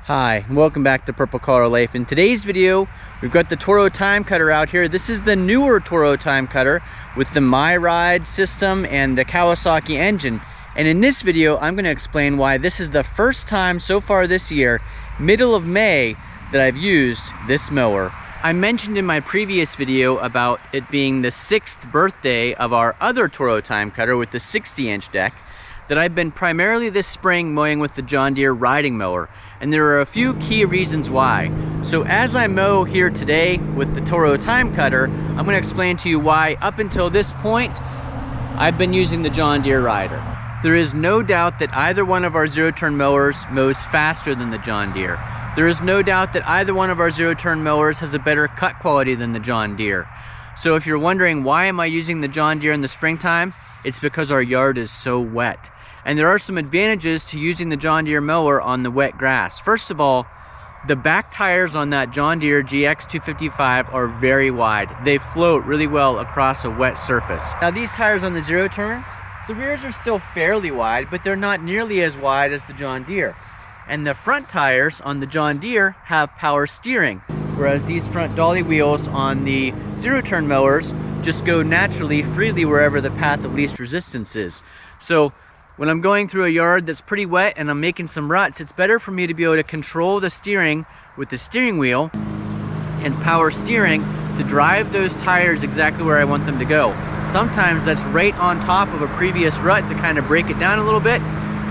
Hi, and welcome back to Purple Collar Life. In today's video, we've got the Toro TIMECUTTER out here. This is the newer Toro TIMECUTTER with the MyRide system and the Kawasaki engine. And in this video, I'm going to explain why this is the first time so far this year, middle of May, that I've used this mower. I mentioned in my previous video about it being the 6th birthday of our other Toro TIMECUTTER with the 60-inch deck, that I've been primarily this spring mowing with the John Deere riding mower. And there are a few key reasons why. So as I mow here today with the Toro TIMECUTTER, I'm going to explain to you why up until this point I've been using the John Deere rider. There is no doubt that either one of our zero-turn mowers mows faster than the John Deere. There is no doubt that either one of our zero-turn mowers has a better cut quality than the John Deere. So if you're wondering why am I using the John Deere in the springtime, it's because our yard is so wet. And there are some advantages to using the John Deere mower on the wet grass. First of all, the back tires on that John Deere GX255 are very wide. They float really well across a wet surface. Now these tires on the zero turn, the rears are still fairly wide, but they're not nearly as wide as the John Deere. And the front tires on the John Deere have power steering, whereas these front dolly wheels on the zero turn mowers just go naturally, freely wherever the path of least resistance is. So when I'm going through a yard that's pretty wet and I'm making some ruts, it's better for me to be able to control the steering with the steering wheel and power steering to drive those tires exactly where I want them to go. Sometimes that's right on top of a previous rut to kind of break it down a little bit,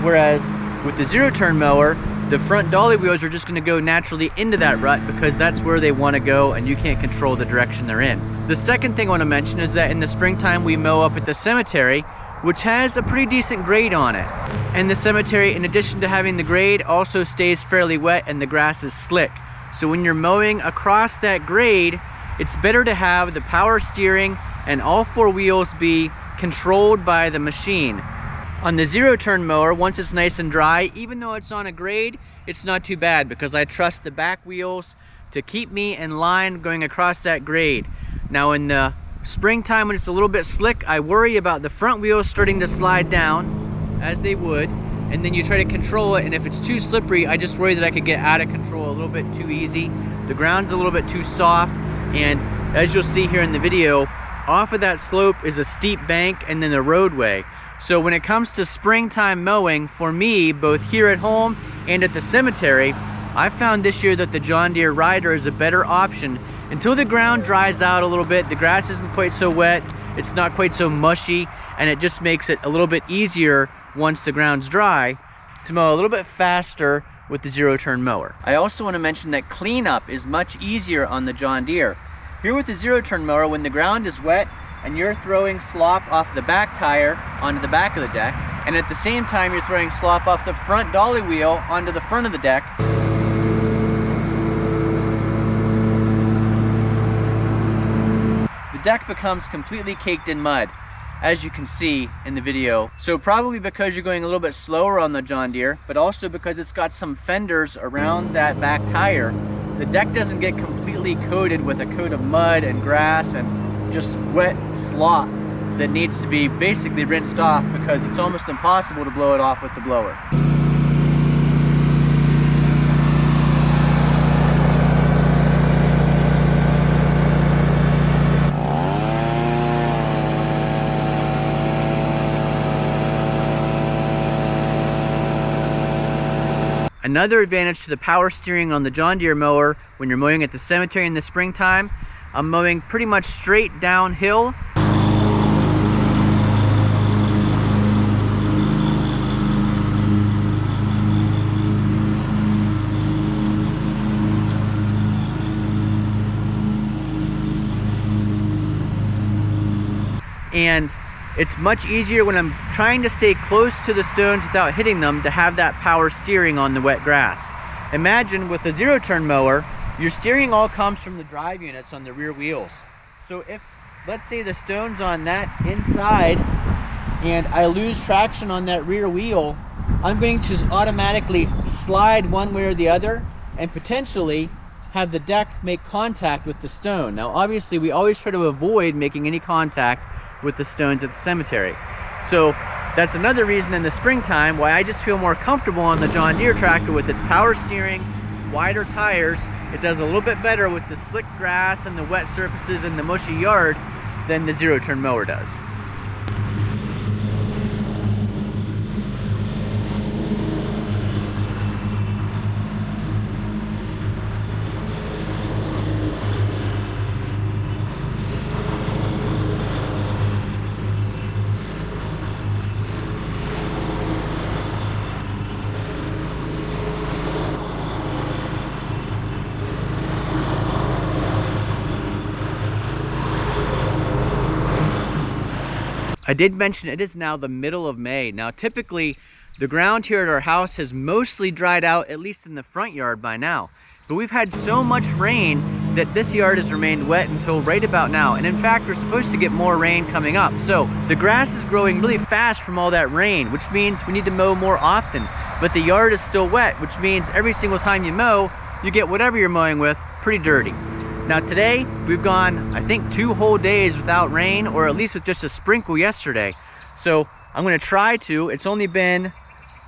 whereas with the zero-turn mower, the front dolly wheels are just going to go naturally into that rut because that's where they want to go and you can't control the direction they're in. The second thing I want to mention is that in the springtime we mow up at the cemetery, which has a pretty decent grade on it. And the cemetery, in addition to having the grade, also stays fairly wet and the grass is slick. So when you're mowing across that grade, it's better to have the power steering and all four wheels be controlled by the machine. On the zero-turn mower, once it's nice and dry, even though it's on a grade, it's not too bad because I trust the back wheels to keep me in line going across that grade. Now in the springtime when it's a little bit slick, I worry about the front wheels starting to slide down, as they would, and then you try to control it, and if it's too slippery, I just worry that I could get out of control a little bit too easy. The ground's a little bit too soft, and as you'll see here in the video, off of that slope is a steep bank and then a roadway. So when it comes to springtime mowing, for me, both here at home and at the cemetery, I found this year that the John Deere rider is a better option. Until the ground dries out a little bit, the grass isn't quite so wet, it's not quite so mushy, and it just makes it a little bit easier once the ground's dry to mow a little bit faster with the zero-turn mower. I also want to mention that cleanup is much easier on the John Deere. Here with the zero-turn mower, when the ground is wet and you're throwing slop off the back tire onto the back of the deck, and at the same time you're throwing slop off the front dolly wheel onto the front of the deck, the deck becomes completely caked in mud, as you can see in the video. So probably because you're going a little bit slower on the John Deere, but also because it's got some fenders around that back tire, the deck doesn't get completely coated with a coat of mud and grass and just wet slop that needs to be basically rinsed off because it's almost impossible to blow it off with the blower. Another advantage to the power steering on the John Deere mower when you're mowing at the cemetery in the springtime, I'm mowing pretty much straight downhill. And it's much easier when I'm trying to stay close to the stones without hitting them to have that power steering on the wet grass. Imagine with a zero-turn mower, your steering all comes from the drive units on the rear wheels. So if, let's say the stone's on that inside and I lose traction on that rear wheel, I'm going to automatically slide one way or the other and potentially have the deck make contact with the stone. Now obviously we always try to avoid making any contact with the stones at the cemetery. So that's another reason in the springtime why I just feel more comfortable on the John Deere tractor with its power steering wider tires, it does a little bit better with the slick grass and the wet surfaces and the mushy yard than the zero-turn mower does. I did mention it is now the middle of May. Now typically the ground here at our house has mostly dried out, at least in the front yard by now. But we've had so much rain that this yard has remained wet until right about now. And in fact, we're supposed to get more rain coming up. So the grass is growing really fast from all that rain, which means we need to mow more often. But the yard is still wet, which means every single time you mow, you get whatever you're mowing with pretty dirty. Now today, we've gone, I think, 2 whole days without rain, or at least with just a sprinkle yesterday. So I'm gonna try to, it's only been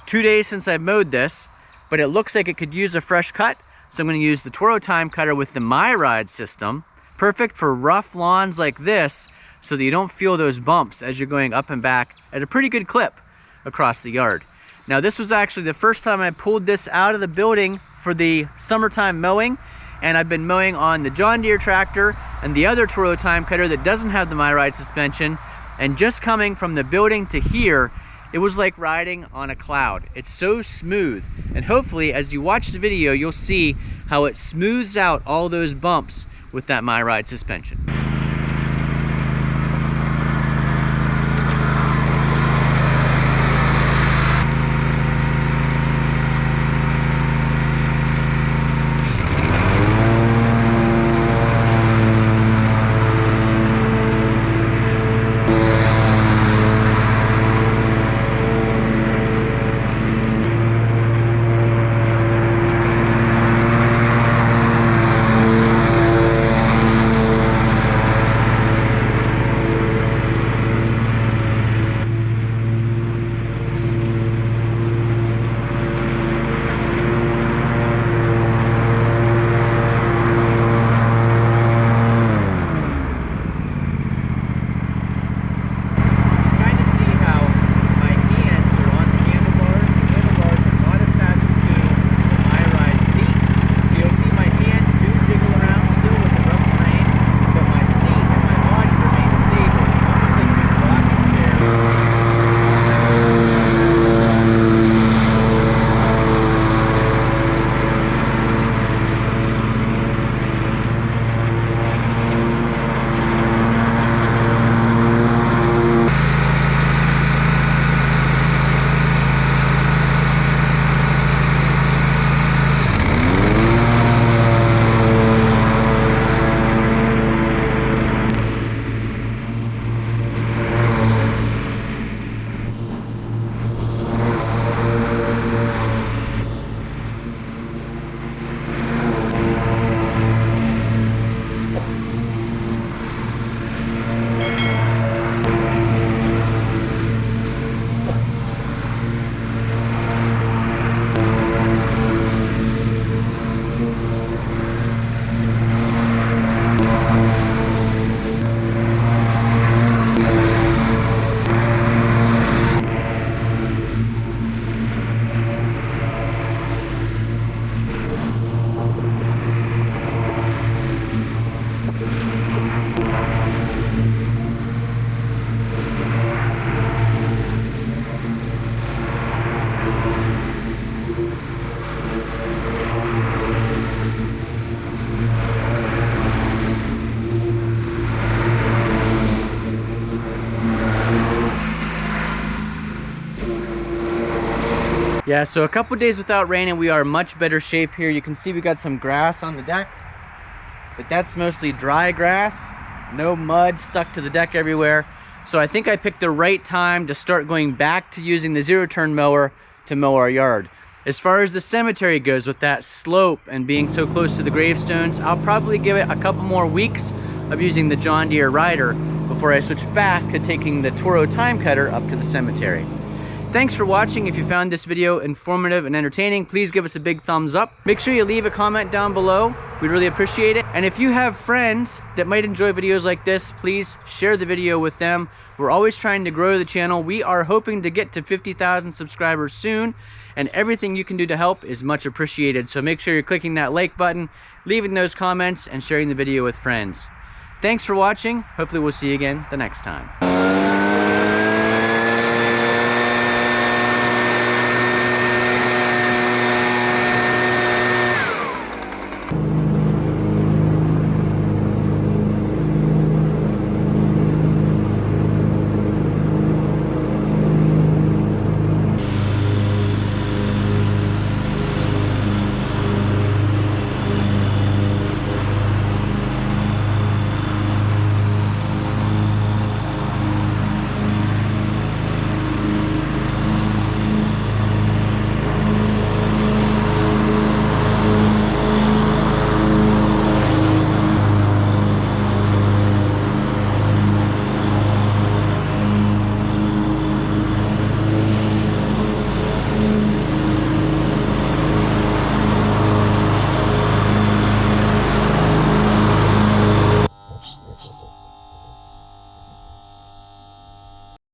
2 days since I've mowed this, but it looks like it could use a fresh cut. So I'm gonna use the Toro TIMECUTTER with the MyRide system, perfect for rough lawns like this, so that you don't feel those bumps as you're going up and back at a pretty good clip across the yard. Now this was actually the first time I pulled this out of the building for the summertime mowing, and I've been mowing on the John Deere tractor and the other Toro TIMECUTTER that doesn't have the MyRide suspension. And just coming from the building to here, it was like riding on a cloud. It's so smooth. And hopefully, as you watch the video, you'll see how it smooths out all those bumps with that MyRide suspension. Yeah, so a couple days without rain and we are in much better shape here. You can see we got some grass on the deck, but that's mostly dry grass. No mud stuck to the deck everywhere. So I think I picked the right time to start going back to using the zero-turn mower to mow our yard. As far as the cemetery goes, with that slope and being so close to the gravestones, I'll probably give it a couple more weeks of using the John Deere rider before I switch back to taking the Toro TIMECUTTER up to the cemetery. Thanks for watching. If you found this video informative and entertaining, please give us a big thumbs up. Make sure you leave a comment down below. We'd really appreciate it. And if you have friends that might enjoy videos like this, please share the video with them. We're always trying to grow the channel. We are hoping to get to 50,000 subscribers soon, and everything you can do to help is much appreciated. So make sure you're clicking that like button, leaving those comments, and sharing the video with friends. Thanks for watching. Hopefully we'll see you again the next time.